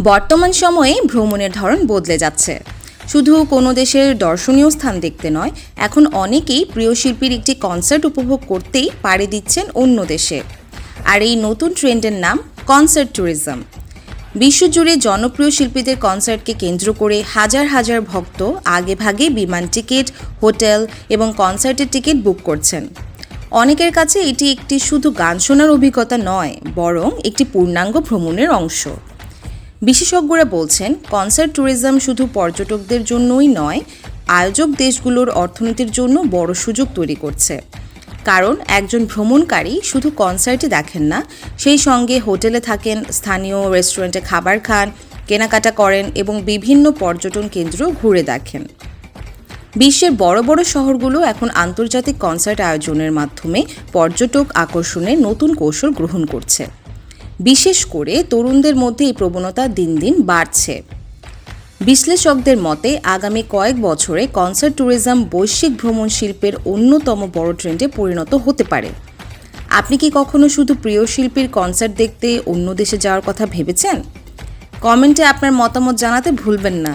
বর্তমান সময়ে ভ্রমণের ধরন বদলে যাচ্ছে। শুধু কোনো দেশের দর্শনীয় স্থান দেখতে নয়, এখন অনেকেই প্রিয় শিল্পীর একটি কনসার্ট উপভোগ করতেই পাড়ি দিচ্ছেন অন্য দেশে। আর এই নতুন ট্রেন্ডের নাম কনসার্ট ট্যুরিজম। বিশ্বজুড়ে জনপ্রিয় শিল্পীদের কনসার্টকে কেন্দ্র করে হাজার হাজার ভক্ত আগেভাগে বিমান টিকিট, হোটেল এবং কনসার্টের টিকিট বুক করছেন। অনেকের কাছে এটি একটি শুধু গান শোনার অভিজ্ঞতা নয়, বরং একটি পূর্ণাঙ্গ ভ্রমণের অংশ। বিশেষজ্ঞরা বলছেন, কনসার্ট ট্যুরিজম শুধু পর্যটকদের জন্যই নয়, আয়োজক দেশগুলোর অর্থনীতির জন্য বড় সুযোগ তৈরি করছে। কারণ একজন ভ্রমণকারী শুধু কনসার্টই দেখেন না, সেই সঙ্গে হোটেলে থাকেন, স্থানীয় রেস্টুরেন্টে খাবার খান, কেনাকাটা করেন এবং বিভিন্ন পর্যটন কেন্দ্র ঘুরে দেখেন। বিশ্বের বড় বড় শহরগুলো এখন আন্তর্জাতিক কনসার্ট আয়োজনের মাধ্যমে পর্যটক আকর্ষণের নতুন কৌশল গ্রহণ করছে। বিশেষ করে তরুণদের মধ্যে এই প্রবণতা দিন দিন বাড়ছে। বিশ্লেষকদের মতে আগামী কয়েক বছরে কনসার্ট ট্যুরিজম বৈশ্বিক ভ্রমণ শিল্পের অন্যতম বড় ট্রেন্ডে পরিণত হতে পারে। আপনি কি কখনো শুধু প্রিয় শিল্পীর কনসার্ট দেখতে অন্য দেশে যাওয়ার কথা ভেবেছেন? কমেন্টে আপনার মতামত জানাতে ভুলবেন না।